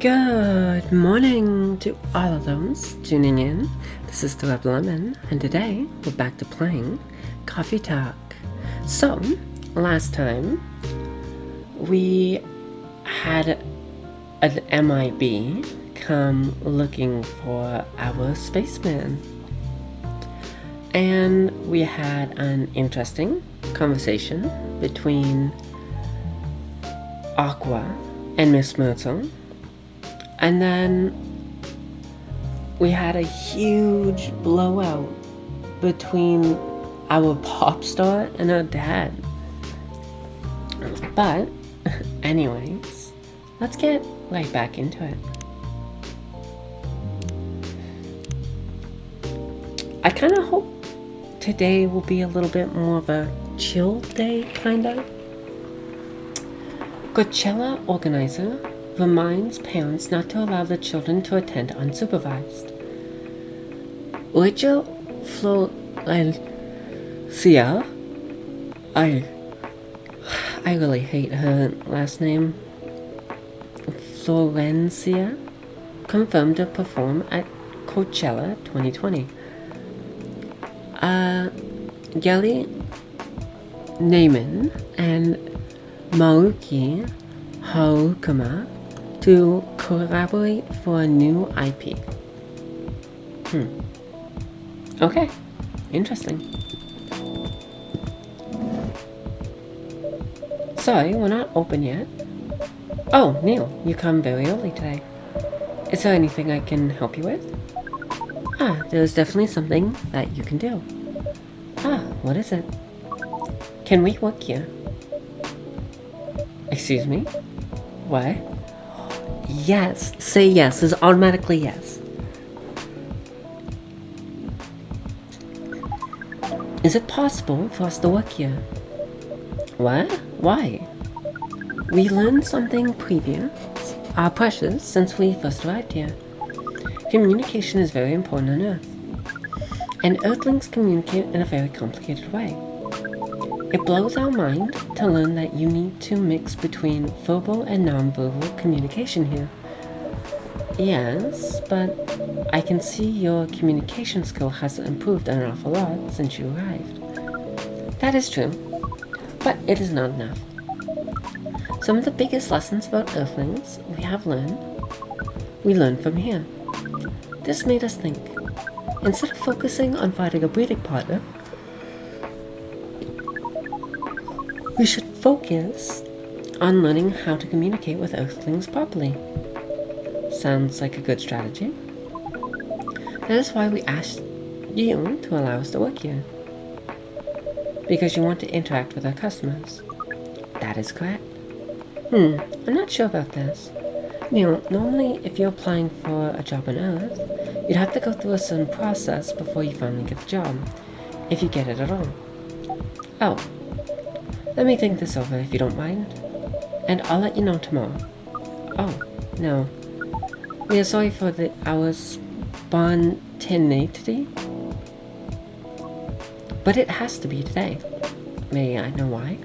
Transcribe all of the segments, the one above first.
Good morning to all of those tuning in. This is the Red Lemon, and today we're back to playing Coffee Talk. So, last time we had an MIB come looking for our Spaceman. And we had an interesting conversation between Aqua and Miss Myrtle. And then we had a huge blowout between our pop star and her dad. But, anyways, let's get right back into it. I kind of hope today will be a little bit more of a chill day, kind of. Coachella organizer reminds parents not to allow the children to attend unsupervised. Rachel Florencia, I really hate her last name, Florencia, confirmed to perform at Coachella 2020. Gelly Naiman and Maruki Harukama to collaborate for a new IP. Okay, interesting. Sorry, we're not open yet. Oh, Neil, you come very early today. Is there anything I can help you with? There's definitely something that you can do. What is it? Can we work here? Excuse me? What? Yes, say yes. It's automatically yes. Is it possible for us to work here? What? Why? We learned something precious since we first arrived here. Communication is very important on Earth. And Earthlings communicate in a very complicated way. It blows our mind to learn that you need to mix between verbal and non-verbal communication here. Yes, but I can see your communication skill has improved an awful lot since you arrived. That is true, but it is not enough. Some of the biggest lessons about Earthlings we learned from here. This made us think. Instead of focusing on finding a breeding partner, we should focus on learning how to communicate with Earthlings properly. Sounds like a good strategy. That is why we asked you to allow us to work here. Because you want to interact with our customers. That is correct. I'm not sure about this. Normally if you're applying for a job on Earth, you'd have to go through a certain process before you finally get the job, if you get it at all. Oh. Let me think this over if you don't mind, and I'll let you know tomorrow. Oh, no. We are sorry for our spontaneity, but it has to be today. May I know why?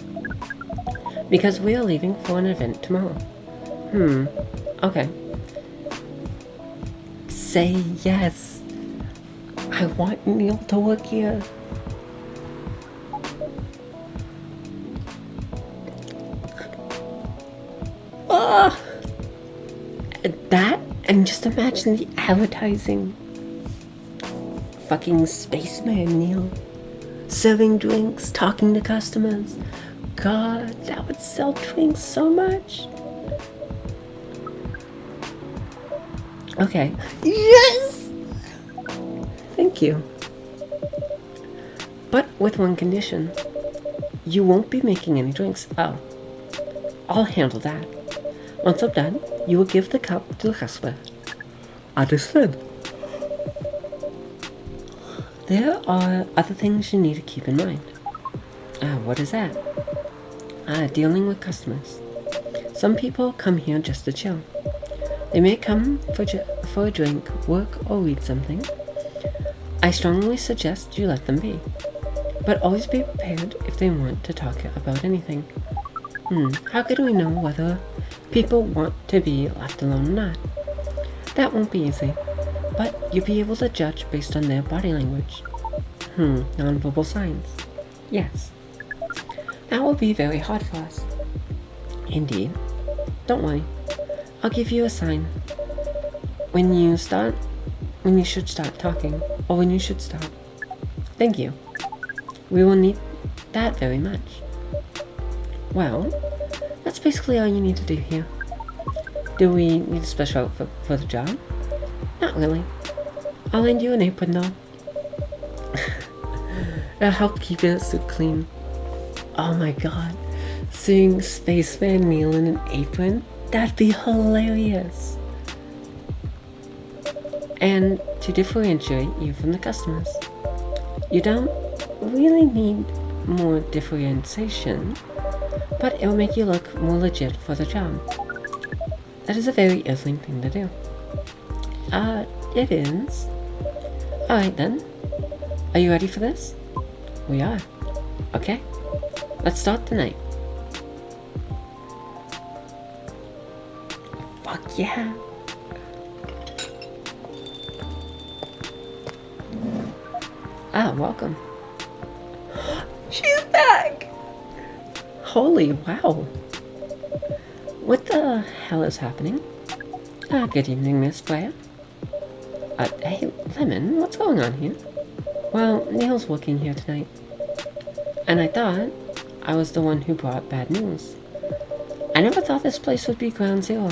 Because we are leaving for an event tomorrow. Okay. Say yes. I want Neil to work here. That, and just imagine the advertising. Fucking Spaceman, Neil. Serving drinks, talking to customers. God, that would sell drinks so much. Okay. Yes! Thank you. But with one condition. You won't be making any drinks. Oh. I'll handle that. Once I'm done, you will give the cup to the customer. Understood. There are other things you need to keep in mind. What is that? Dealing with customers. Some people come here just to chill. They may come for a drink, work, or read something. I strongly suggest you let them be. But always be prepared if they want to talk about anything. How could we know whether people want to be left alone or not. That won't be easy, but you'll be able to judge based on their body language. Nonverbal signs. Yes. That will be very hard for us. Indeed. Don't worry. I'll give you a sign when you should start talking, or when you should stop. Thank you. We will need that very much. Well, that's basically all you need to do here. Do we need a special outfit for the job? Not really. I'll lend you an apron though. It'll help keep your suit clean. Oh my god. Seeing Spaceman kneel in an apron? That'd be hilarious. And to differentiate you from the customers. You don't really need more differentiation, but it'll make you look more legit for the job. That is a very Earthling thing to do. It is. Alright then. Are you ready for this? We are. Okay. Let's start tonight. Fuck yeah. Welcome. She's back! Holy wow. What the hell is happening? Good evening, Miss Freya. Hey, Lemon, what's going on here? Well, Neil's working here tonight. And I thought I was the one who brought bad news. I never thought this place would be ground zero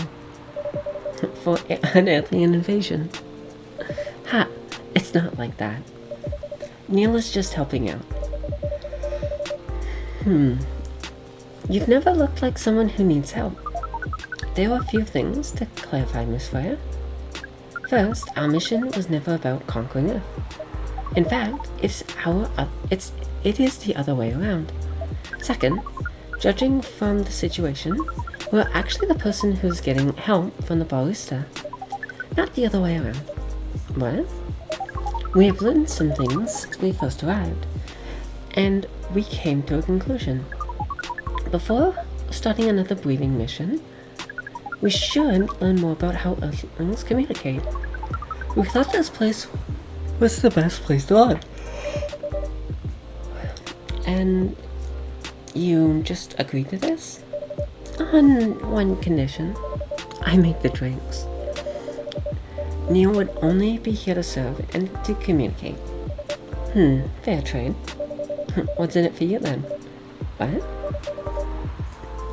for an alien invasion. Ha, it's not like that. Neil is just helping out. You've never looked like someone who needs help. There are a few things to clarify, Miss Freya. First, our mission was never about conquering Earth. In fact, it is the other way around. Second, judging from the situation, we're actually the person who's getting help from the barista, not the other way around. What? We have learned some things since we first arrived, and we came to a conclusion. Before starting another breeding mission, we should learn more about how Earthlings communicate. We thought this place was the best place to learn. And you just agreed to this? On one condition. I make the drinks. Neil would only be here to serve and to communicate. Fair trade. What's in it for you then? What?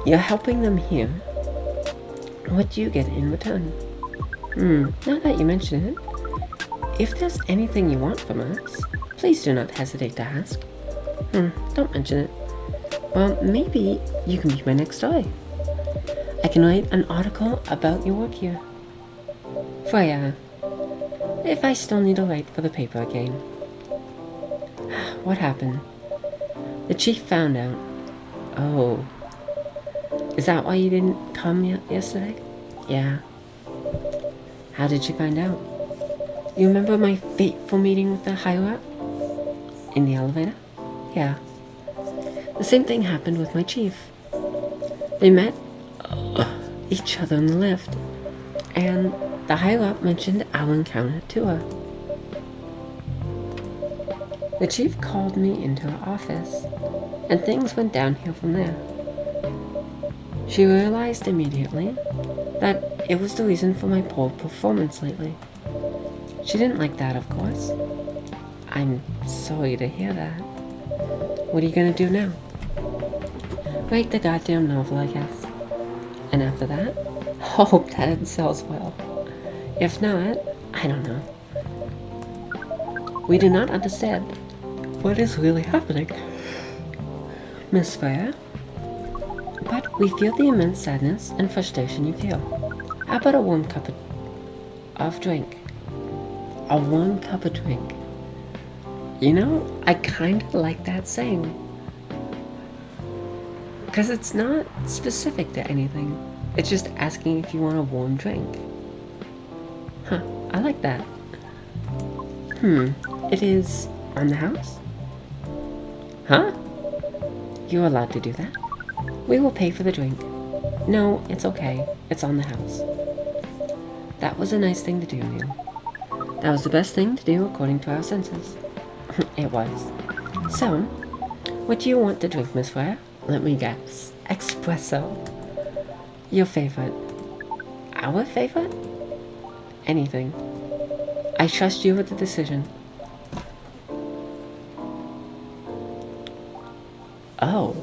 You're helping them here. What do you get in return? Now that you mention it, if there's anything you want from us, please do not hesitate to ask. Don't mention it. Well, maybe you can be my next story. I can write an article about your work here. Freya, if I still need to write for the paper again. What happened? The chief found out. Oh. Is that why you didn't come yesterday? Yeah. How did you find out? You remember my fateful meeting with the higher-up? In the elevator? Yeah. The same thing happened with my chief. They met each other in the lift, and the higher-up mentioned our encounter to her. The chief called me into her office, and things went downhill from there. She realized immediately that it was the reason for my poor performance lately. She didn't like that, of course. I'm sorry to hear that. What are you gonna do now? Write the goddamn novel, I guess. And after that, hope that it sells well. If not, I don't know. We do not understand what is really happening, Miss Freya. But we feel the immense sadness and frustration you feel. How about a warm cup of drink? A warm cup of drink. You know, I kind of like that saying. Because it's not specific to anything. It's just asking if you want a warm drink. I like that. It is on the house? Huh? You're allowed to do that. We will pay for the drink. No, it's okay. It's on the house. That was a nice thing to do, Neil. That was the best thing to do according to our senses. It was. So, what do you want to drink, Miss Ware? Let me guess. Espresso. Your favorite. Our favorite? Anything. I trust you with the decision. Oh.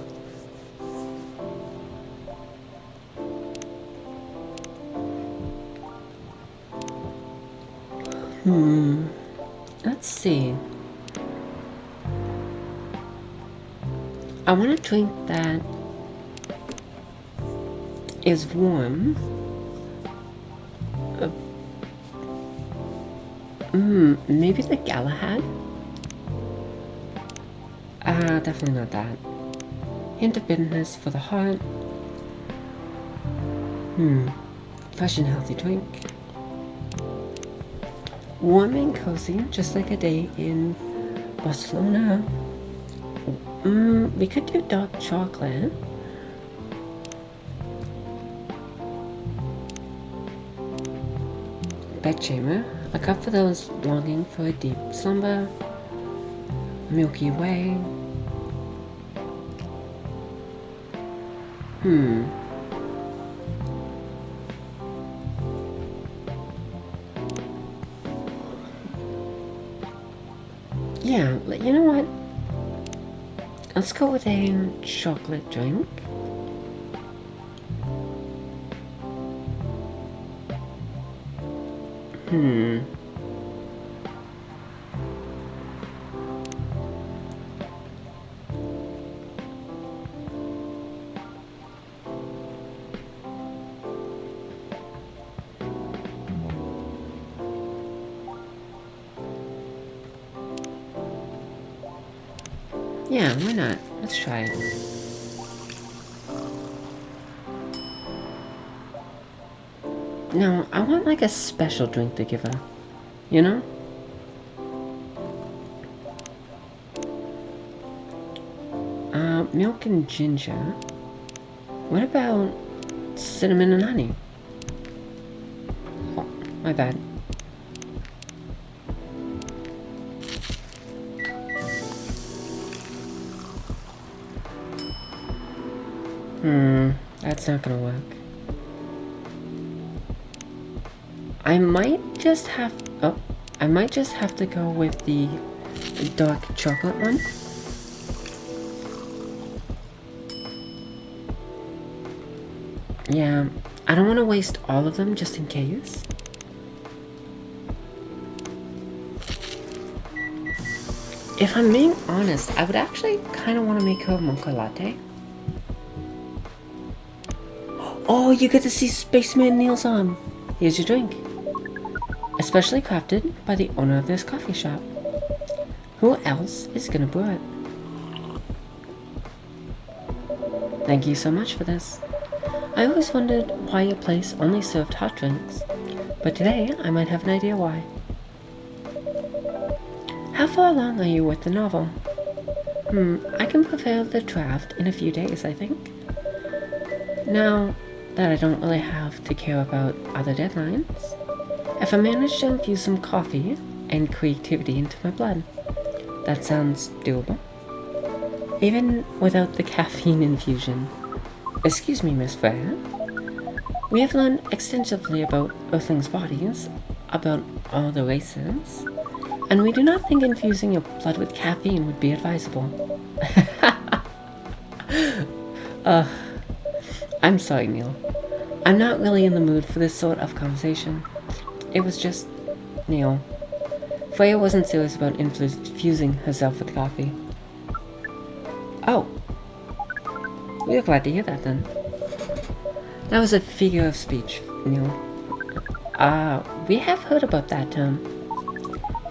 Let's see. I want a drink that is warm. Maybe the Galahad? Definitely not that. Hint of bitterness for the heart. Fresh and healthy drink. Warm and cozy, just like a day in Barcelona. We could do dark chocolate. Bedchamber, a cup for those longing for a deep slumber. Milky Way. Yeah, you know what? Let's go with a chocolate drink. Yeah, why not? Let's try it. No, I want like a special drink to give her. You know? Milk and ginger. What about cinnamon and honey? Oh, my bad. That's not gonna work. I might just have to go with the dark chocolate one. Yeah, I don't want to waste all of them just in case. If I'm being honest, I would actually kind of want to make her a mocha latte. Oh, you get to see Spaceman Neil's arm. Here's your drink. Especially crafted by the owner of this coffee shop. Who else is gonna brew it? Thank you so much for this. I always wondered why your place only served hot drinks, but today I might have an idea why. How far along are you with the novel? I can prepare the draft in a few days, I think. Now that I don't really have to care about other deadlines, if I manage to infuse some coffee and creativity into my blood, that sounds doable. Even without the caffeine infusion. Excuse me, Miss Freya. We have learned extensively about Earthlings' bodies, about all the races, and we do not think infusing your blood with caffeine would be advisable. I'm sorry, Neil. I'm not really in the mood for this sort of conversation. It was just, Neil. Freya wasn't serious about infusing herself with coffee. Oh. We're glad to hear that then. That was a figure of speech, Neil. We have heard about that term.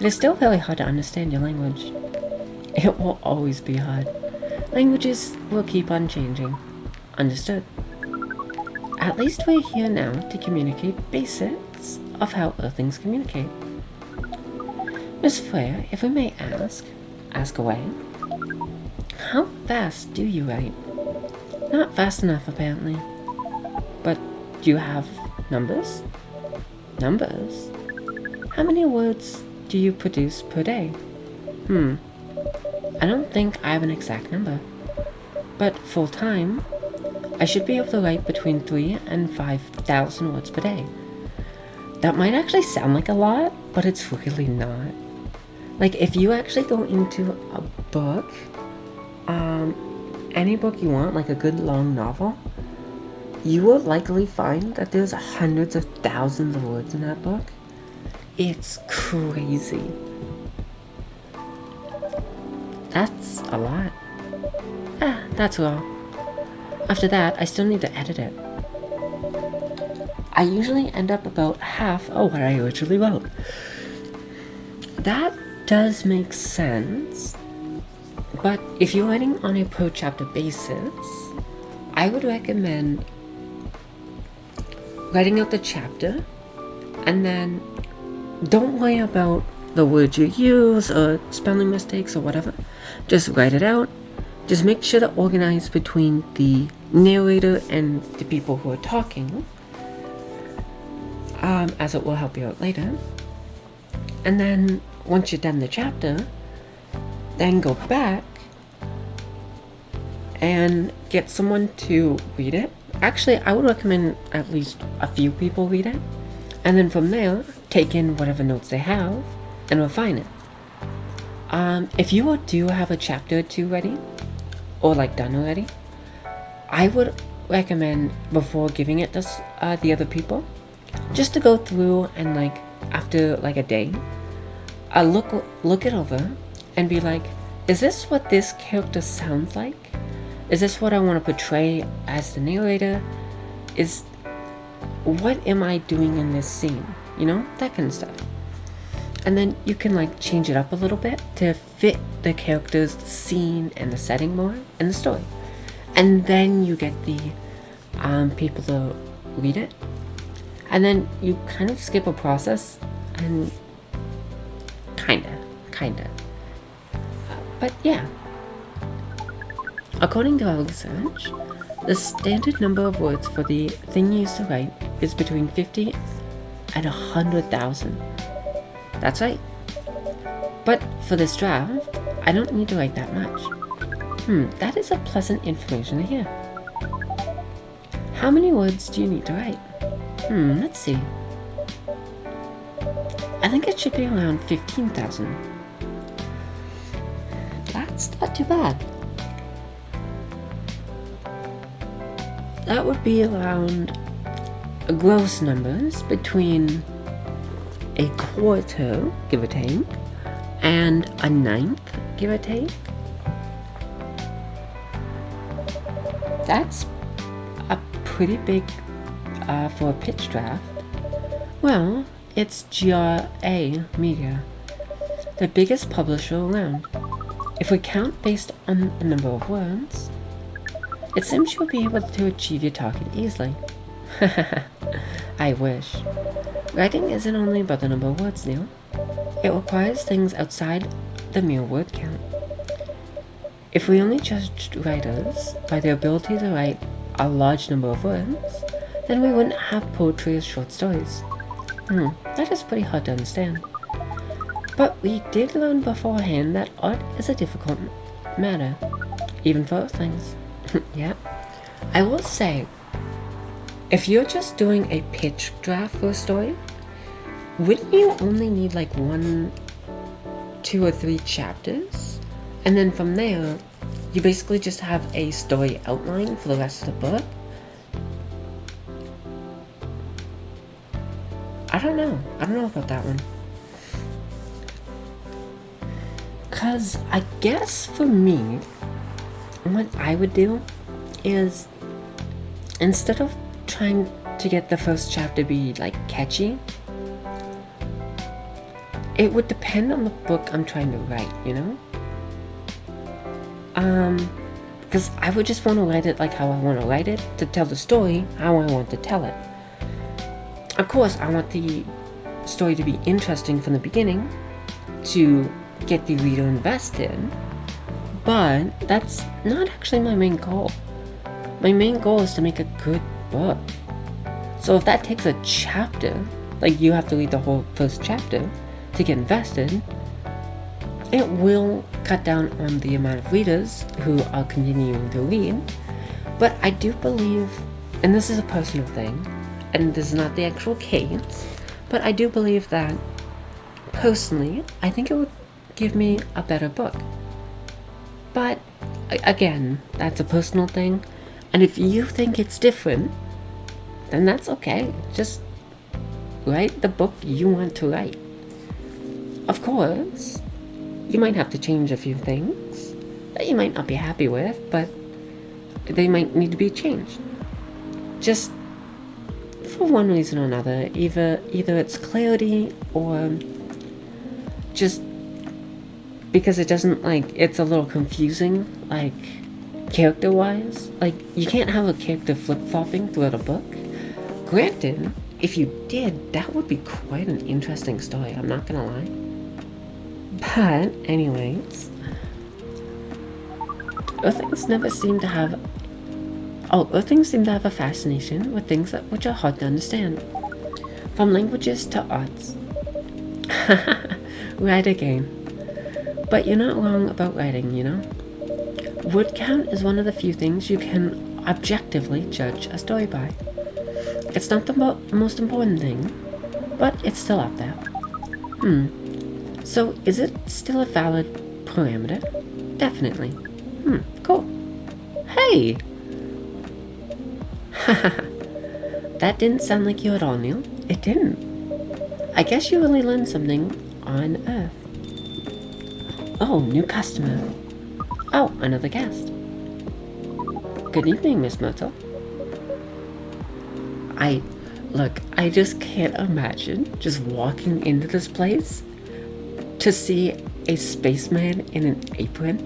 It is still very hard to understand your language. It will always be hard. Languages will keep on changing. Understood. At least we're here now to communicate basics of how Earthlings communicate. Miss Freya, if we may ask away. How fast do you write? Not fast enough, apparently. Do you have numbers? Numbers? How many words do you produce per day? I don't think I have an exact number. But full time, I should be able to write between 3 and 5,000 words per day. That might actually sound like a lot, but it's really not. Like, if you actually go into a book, any book you want, like a good long novel, you will likely find that there's hundreds of thousands of words in that book. It's crazy. That's a lot. That's all. After that, I still need to edit it. I usually end up about half of what I originally wrote. That does make sense, but if you're writing on a per chapter basis, I would recommend writing out the chapter and then don't worry about the words you use or spelling mistakes or whatever. Just write it out. Just make sure to organize between the narrator and the people who are talking, as it will help you out later. And then once you're done the chapter, then go back and get someone to read it. Actually, I would recommend at least a few people read it, and then from there, take in whatever notes they have and refine it. If you do have a chapter or two ready, or like done already, I would recommend before giving it to the other people, just to go through and like after like a day, look it over and be like, is this what this character sounds like? Is this what I want to portray as the narrator? What am I doing in this scene? You know, that kind of stuff. And then you can like change it up a little bit to fit the characters, the scene, and the setting more, and the story. And then you get the people to read it. And then you kind of skip a process, and kinda. But yeah. According to our research, the standard number of words for the thing you used to write is between 50 and 100,000. That's right. But for this draft, I don't need to write that much. That is a pleasant information to hear. How many words do you need to write? Let's see. I think it should be around 15,000. That's not too bad. That would be around gross numbers between a quarter, give or take, and a ninth, give or take. That's a pretty big for a pitch draft. Well, it's GRA Media, the biggest publisher around. If we count based on the number of words, it seems you'll be able to achieve your target easily. I wish. Writing isn't only about the number of words, Neil. It requires things outside the mere word count. If we only judged writers by their ability to write a large number of words, then we wouldn't have poetry as short stories. That is pretty hard to understand. But we did learn beforehand that art is a difficult matter, even for things. Yeah. I will say, if you're just doing a pitch draft for a story, wouldn't you only need like 1, 2, or 3 chapters? And then from there, you basically just have a story outline for the rest of the book? I don't know about that one. Cause I guess for me, what I would do is, instead of trying to get the first chapter to be like catchy, it would depend on the book I'm trying to write, you know? Because I would just want to write it like how I want to write it, to tell the story how I want to tell it. Of course, I want the story to be interesting from the beginning, to get the reader invested, but that's not actually my main goal. My main goal is to make a good book. So if that takes a chapter, like you have to read the whole first chapter to get invested, it will cut down on the amount of readers who are continuing to read. But I do believe, and this is a personal thing, and this is not the actual case, but I do believe that, personally, I think it would give me a better book. But, again, that's a personal thing, and if you think it's different, then that's okay. Just write the book you want to write. Of course, you might have to change a few things that you might not be happy with, but they might need to be changed. Just for one reason or another, either it's clarity or just because it doesn't, like, it's a little confusing, like, character-wise. Like, you can't have a character flip-flopping throughout a book. Granted, if you did, that would be quite an interesting story, I'm not gonna lie. But, anyways, Earthlings seem to have a fascination with things which are hard to understand. From languages to arts. Right again. But you're not wrong about writing, you know? Word count is one of the few things you can objectively judge a story by. It's not the most important thing, but it's still up there. So is it still a valid parameter? Definitely. Cool. Hey! That didn't sound like you at all, Neil. It didn't. I guess you really learned something on Earth. Oh, new customer. Oh, another guest. Good evening, Miss Myrtle. I just can't imagine just walking into this place to see a spaceman in an apron.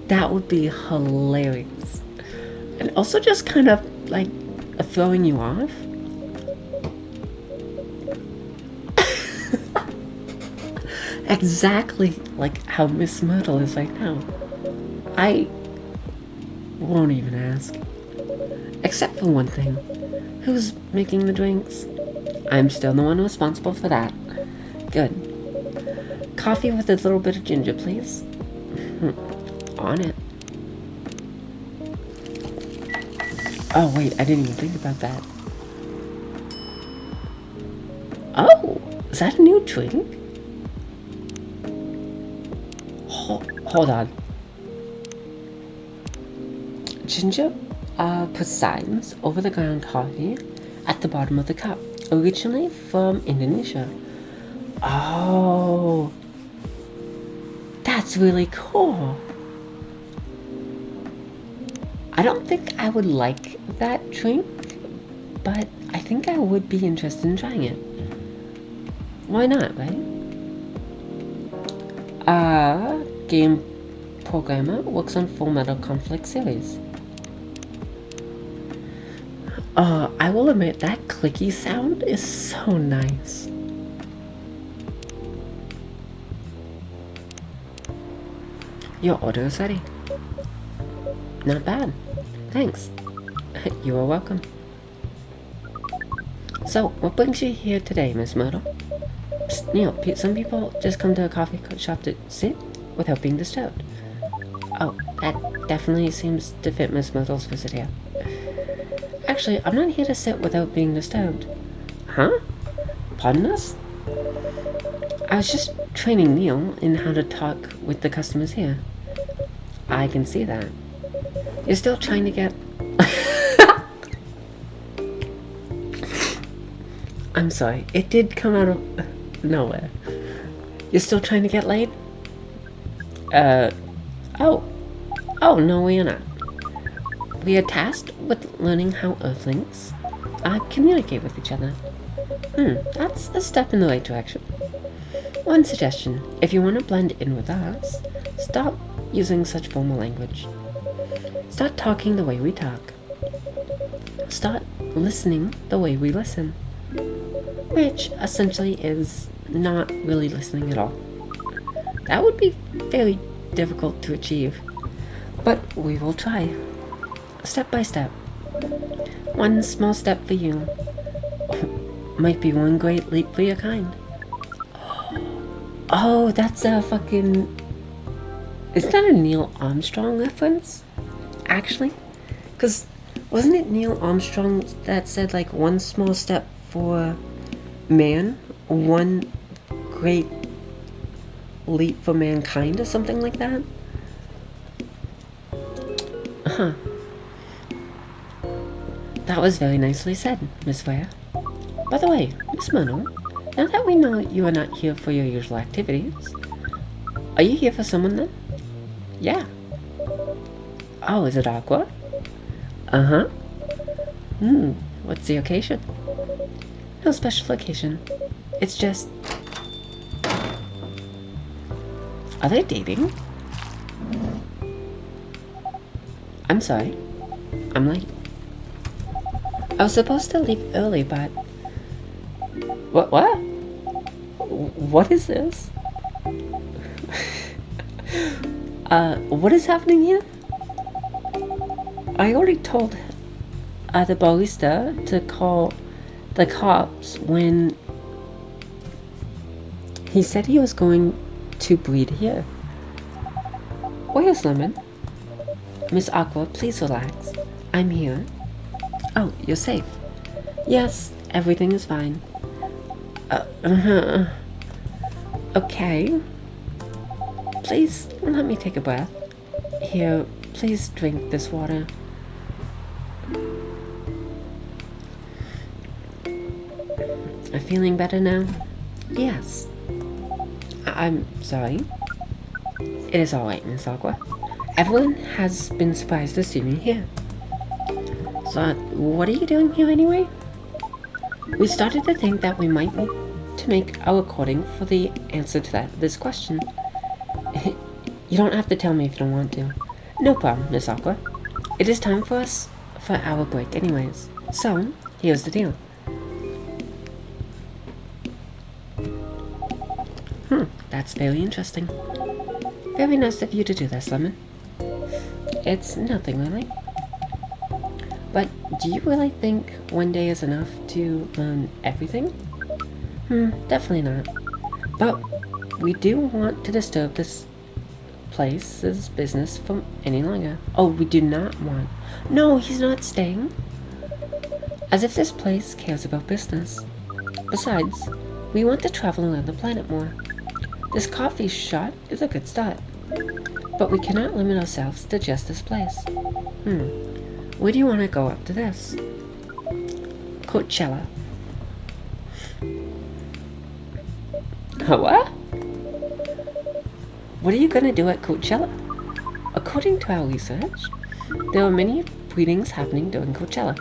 That would be hilarious. And also just kind of like throwing you off. Exactly like how Miss Myrtle is right now. I won't even ask. Except for one thing. Who's making the drinks? I'm still the one responsible for that. Good. Coffee with a little bit of ginger, please. On it. Oh, wait, I didn't even think about that. Oh, is that a new drink? Hold on. Ginger Poseidon's over-the-ground coffee at the bottom of the cup, originally from Indonesia. Oh, that's really cool. I don't think I would like that drink, but I think I would be interested in trying it. Why not, right? Game programmer works on Full Metal Conflict series. I will admit that clicky sound is so nice. Your order is ready. Not bad. Thanks. You are welcome. So, what brings you here today, Miss Myrtle? Psst, Neil, some people just come to a coffee shop to sit without being disturbed. Oh, that definitely seems to fit Miss Myrtle's visit here. Actually, I'm not here to sit without being disturbed. Huh? Pardon us? I was just training Neil in how to talk with the customers here. I can see that. You're still trying to get... I'm sorry, it did come out of nowhere. You're still trying to get laid? Oh, no, we are not. We are tasked with learning how Earthlings communicate with each other. That's a step in the right direction. One suggestion, if you want to blend in with us, stop using such formal language. Start talking the way we talk. Start listening the way we listen. Which essentially is not really listening at all. That would be very difficult to achieve, but we will try. Step by step. One small step for you might be one great leap for your kind. Oh, that's a fucking... Is that a Neil Armstrong reference? Actually? Because wasn't it Neil Armstrong that said, like, one small step for man, one great leap for mankind, or something like that? Huh. That was very nicely said, Miss Freya. By the way, Miss Mono, now that we know you are not here for your usual activities, are you here for someone then? Yeah. Oh, is it Aqua? Uh-huh. What's the occasion? No special occasion. It's just... Are they dating? I'm sorry. I'm late. I was supposed to leave early, but... What? What is this? What is happening here? I already told the barista to call the cops when he said he was going to breed here. Where's Lemon? Miss Aqua, please relax. I'm here. Oh, you're safe. Yes, everything is fine. Okay. Please, let me take a breath. Here, please drink this water. Are feeling better now? Yes. I'm sorry. It is alright, Miss Aqua. Everyone has been surprised to see me here. So, what are you doing here anyway? We started to think that we might need to make a recording for the answer to this question. You don't have to tell me if you don't want to. No problem, Miss Aqua. It is time for us for our break anyways. So, here's the deal. That's very interesting. Very nice of you to do this, Lemon. It's nothing really. But do you really think one day is enough to learn everything? Definitely not. But we do want to disturb this place's business for any longer. Oh, we do not want... No, he's not staying. As if this place cares about business. Besides, we want to travel around the planet more. This coffee shop is a good start. But we cannot limit ourselves to just this place. Where do you want to go after this? Coachella. What? What are you gonna do at Coachella? According to our research, there are many breedings happening during Coachella.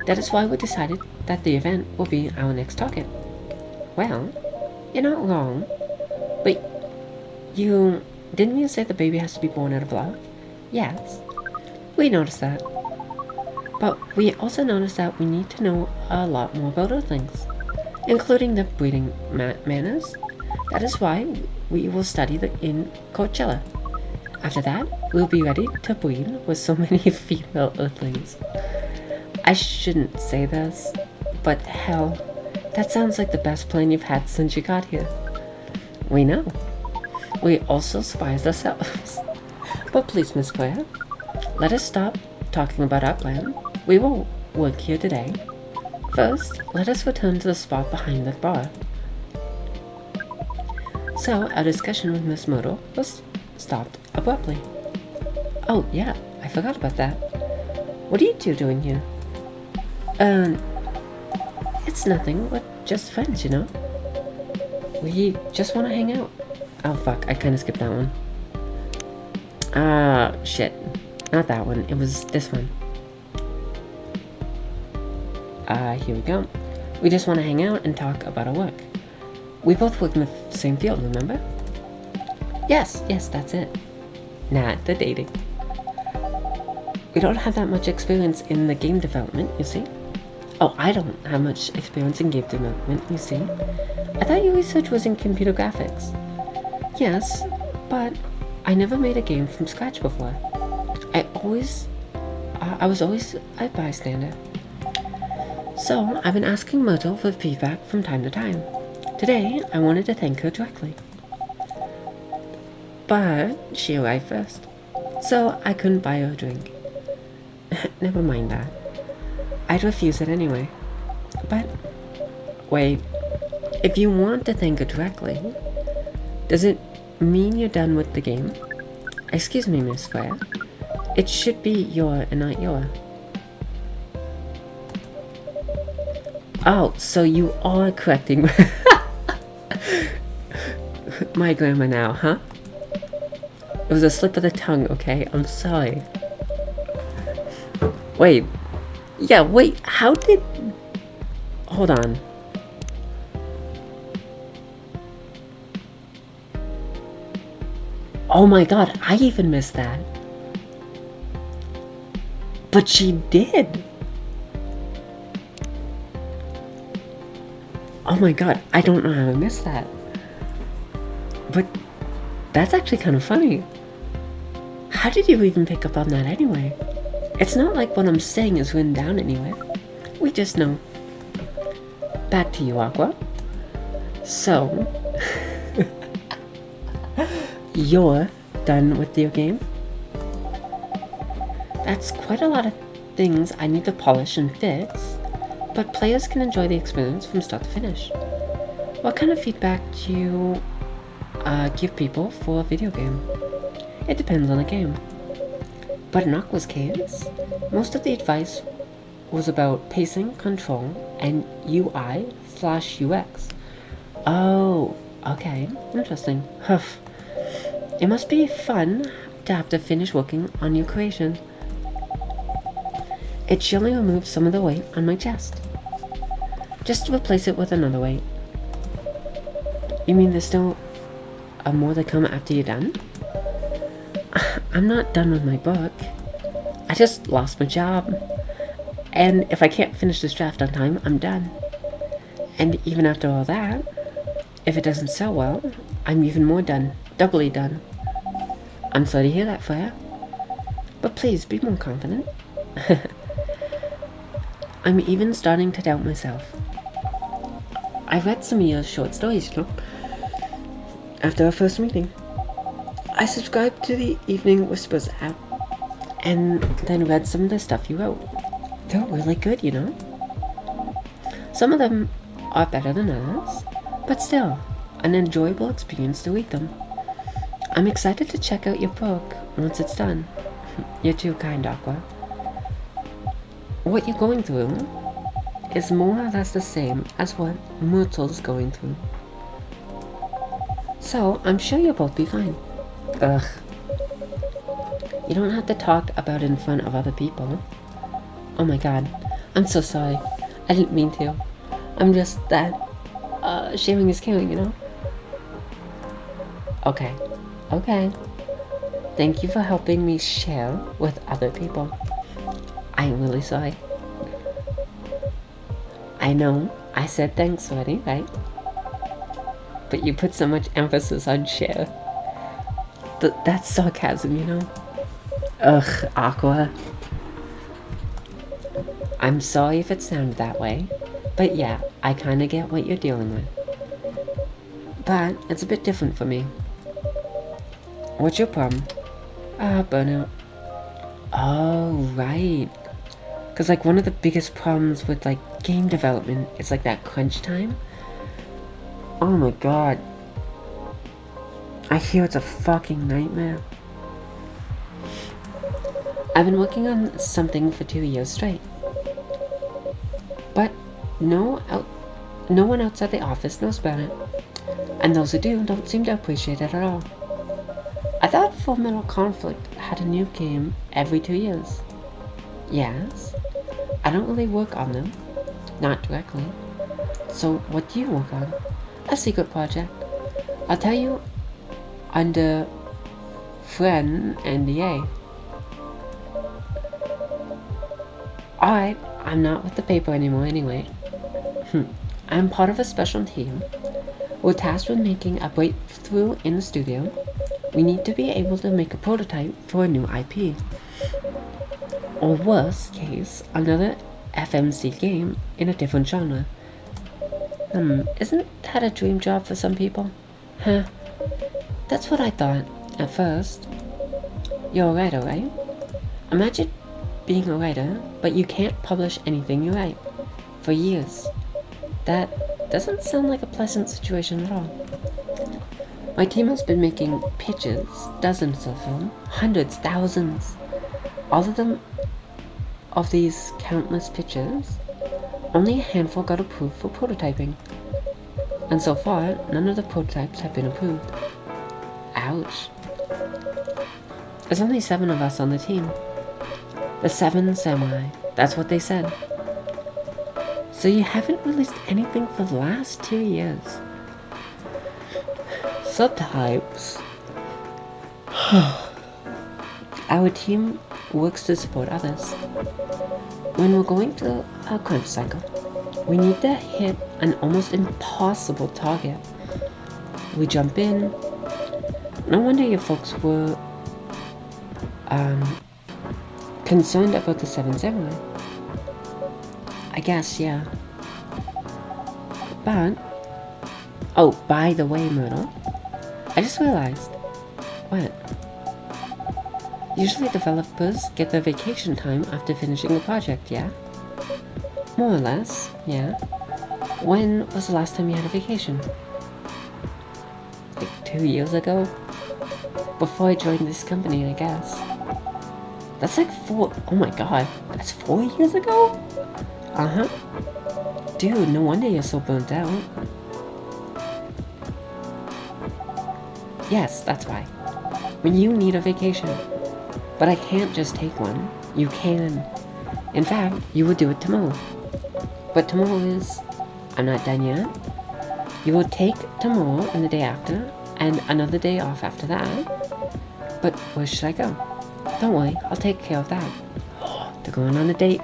That is why we decided that the event will be our next target. Well, you're not wrong. But didn't you say the baby has to be born out of love? Yes. We noticed that. But we also noticed that we need to know a lot more about other things, including the breeding manners. That is why we will study in Coachella. After that, we'll be ready to breed with so many female earthlings. I shouldn't say this, but hell, that sounds like the best plan you've had since you got here. We know. We also surprised ourselves. But please, Miss Freya, let us stop talking about our plan. We will work here today. First, let us return to the spot behind the bar. So, our discussion with Miss Myrtle was stopped abruptly. Oh, yeah, I forgot about that. What are you two doing here? It's nothing, we're just friends, you know? We just want to hang out. Oh, fuck, I kind of skipped that one. Shit. Not that one, it was this one. Here we go. We just want to hang out and talk about our work. We both work in the same field, remember? Yes, that's it. Not the dating. We don't have that much experience in the game development, you see? Oh, I don't have much experience in game development, you see? I thought your research was in computer graphics. Yes, but I never made a game from scratch before. I was always a bystander. So, I've been asking Myrtle for feedback from time to time. Today, I wanted to thank her directly. But she arrived first, so I couldn't buy her a drink. Never mind that. I'd refuse it anyway. But, wait, if you want to thank her directly, does it mean you're done with the game? Excuse me, Miss Freya. It should be your and not your. Oh, so you are correcting my grammar now, huh? It was a slip of the tongue, okay? I'm sorry. Wait. Yeah, wait, how did... Hold on. Oh my god, I even missed that. But she did. Oh my god, I don't know how I missed that. But that's actually kind of funny. How did you even pick up on that anyway? It's not like what I'm saying is written down anywhere. We just know. Back to you, Aqua. So, you're done with your game? That's quite a lot of things I need to polish and fix, but players can enjoy the experience from start to finish. What kind of feedback do you give people for a video game? It depends on the game. But in Aqua's case, most of the advice was about pacing, control, and UI/UX. Oh, okay, interesting. Huff. It must be fun to have to finish working on your creation. It gently removed some of the weight on my chest, just to replace it with another weight. You mean there's still more to come after you're done? I'm not done with my book. I just lost my job. And if I can't finish this draft on time, I'm done. And even after all that, if it doesn't sell well, I'm even more done. Doubly done. I'm sorry to hear that, Freya. But please, be more confident. I'm even starting to doubt myself. I read some of your short stories, you know, after our first meeting. I subscribed to the Evening Whispers app, and then read some of the stuff you wrote. They're really good, you know. Some of them are better than others, but still, an enjoyable experience to read them. I'm excited to check out your book once it's done. You're too kind, Aqua. What you're going through is more or less the same as what Myrtle's going through. So, I'm sure you'll both be fine. Ugh. You don't have to talk about it in front of other people. Oh my god. I'm so sorry. I didn't mean to. I'm just that, sharing is caring, you know? Okay. Okay. Thank you for helping me share with other people. I'm really sorry. I know, I said thanks already, right? But you put so much emphasis on share. That's sarcasm, you know? Ugh, Aqua. I'm sorry if it sounded that way, but yeah, I kinda get what you're dealing with. But it's a bit different for me. What's your problem? Burnout. Oh, right. Because, like, one of the biggest problems with, like, game development is, like, that crunch time. Oh my god. I hear it's a fucking nightmare. I've been working on something for 2 years straight. But no one outside the office knows about it. And those who do don't seem to appreciate it at all. I thought Full Metal Conflict had a new game every 2 years. Yes. I don't really work on them. Not directly. So what do you work on? A secret project. I'll tell you under friend NDA. Alright, I'm not with the paper anymore anyway. I'm part of a special team. We're tasked with making a breakthrough in the studio. We need to be able to make a prototype for a new IP. Or worst case, another FMC game in a different genre. Isn't that a dream job for some people? Huh? That's what I thought at first. You're a writer, right? Imagine being a writer, but you can't publish anything you write for years. That doesn't sound like a pleasant situation at all. My team has been making pitches, dozens of them, hundreds, thousands. All of them, of these countless pitches, only a handful got approved for prototyping. And so far, none of the prototypes have been approved. Ouch. There's only 7 of us on the team. The 7 samurai, that's what they said. So you haven't released anything for the last 2 years. Sometimes our team works to support others. When we're going through our crunch cycle, we need to hit an almost impossible target. We jump in. No wonder you folks were concerned about the 7 samurai. I guess, yeah. But, oh, by the way, Myrtle, I just realized. What? Usually developers get their vacation time after finishing a project, yeah? More or less, yeah. When was the last time you had a vacation? Like 2 years ago? Before I joined this company, I guess. That's like 4, oh my god, that's 4 years ago? Uh-huh. Dude, no wonder you're so burnt out. Yes, that's why. When you need a vacation. But I can't just take one. You can. In fact, you will do it tomorrow. But tomorrow is... I'm not done yet. You will take tomorrow and the day after, and another day off after that. But where should I go? Don't worry, I'll take care of that. They're going on a date.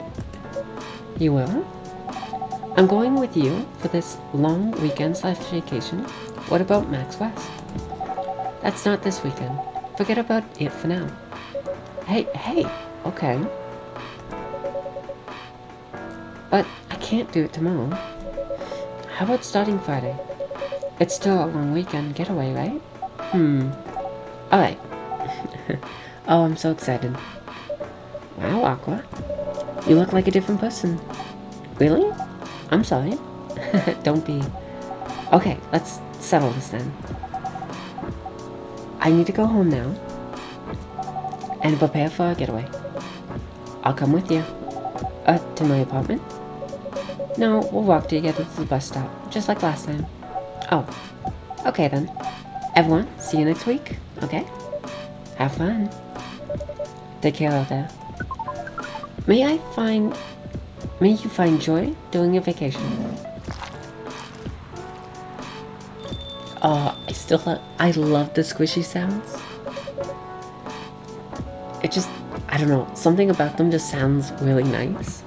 You will? I'm going with you for this long weekend/vacation. What about Max West? That's not this weekend. Forget about it for now. Hey, okay. But I can't do it tomorrow. How about starting Friday? It's still a long weekend getaway, right? Alright. Oh, I'm so excited. Wow, Aqua. You look like a different person. Really? I'm sorry. Don't be. Okay, let's settle this then. I need to go home now and prepare for a getaway. I'll come with you. To my apartment? No, we'll walk together to the bus stop, just like last time. Oh, okay then. Everyone, see you next week, okay? Have fun. Take care out there. May you find joy during your vacation. Oh, I love the squishy sounds. It just, I don't know, something about them just sounds really nice.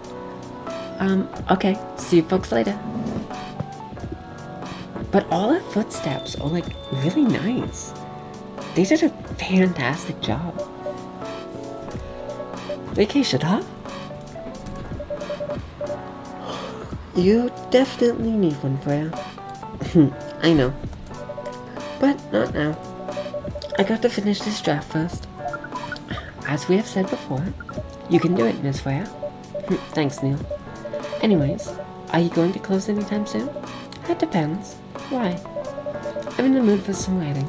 Okay, see you folks later. But all the footsteps are like really nice. They did a fantastic job. Vacation, huh? You definitely need one, Freya. I know. But not now. I got to finish this draft first. As we have said before, you can do it, Miss Freya. Thanks, Neil. Anyways, are you going to close anytime soon? That depends. Why? I'm in the mood for some writing.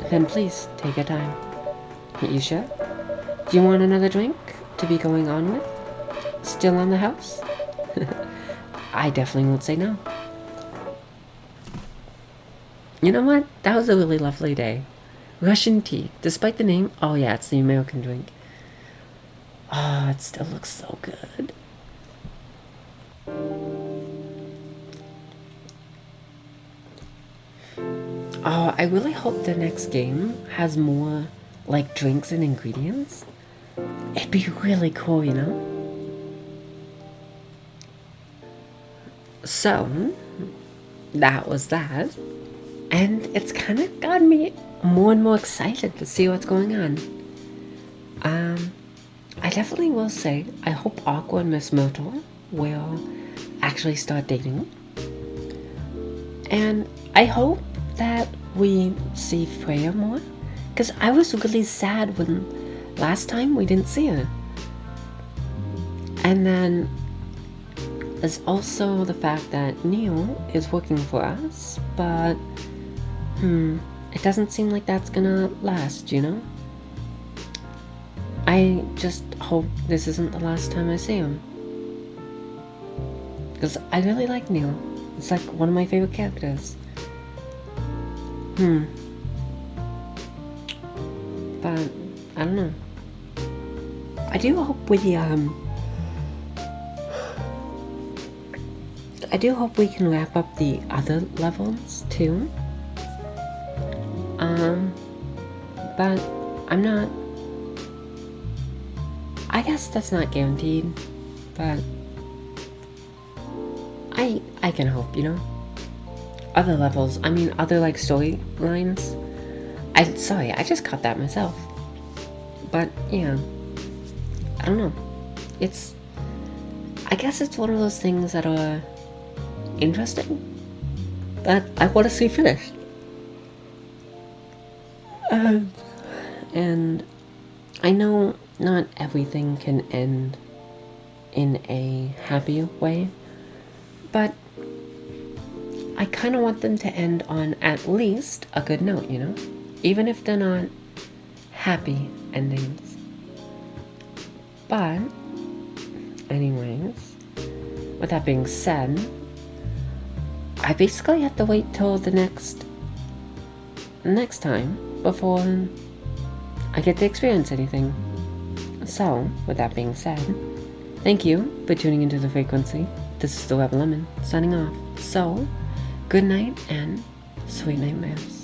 Then please, take your time. You sure? Do you want another drink to be going on with? Still on the house? I definitely won't say no. You know what? That was a really lovely day. Russian tea, despite the name. Oh yeah, it's the American drink. Oh, it still looks so good. Oh, I really hope the next game has more, like, drinks and ingredients. It'd be really cool, you know? So, that was that. And it's kind of got me more and more excited to see what's going on. I definitely will say, I hope Aqua and Miss Myrtle will actually start dating. And I hope that we see Freya more, because I was really sad when last time we didn't see her. And then there's also the fact that Neil is working for us, but it doesn't seem like that's gonna last, you know? I just hope this isn't the last time I see him, because I really like Neil. It's like one of my favorite characters. But I don't know. I do hope we can wrap up the other levels too. But I'm not. I guess that's not guaranteed, but I can hope, you know? Other levels, I mean other like storylines. Sorry, I just caught that myself. But yeah, I don't know. I guess it's one of those things that are interesting that I want to see finished. And I know not everything can end in a happy way, but I kind of want them to end on at least a good note, you know? Even if they're not happy endings. But, anyways, with that being said, I basically have to wait till the next time before I get to experience anything. So, with that being said, thank you for tuning into The Frequency. This is the Rebel Lemon, signing off. So, good night and sweet nightmares.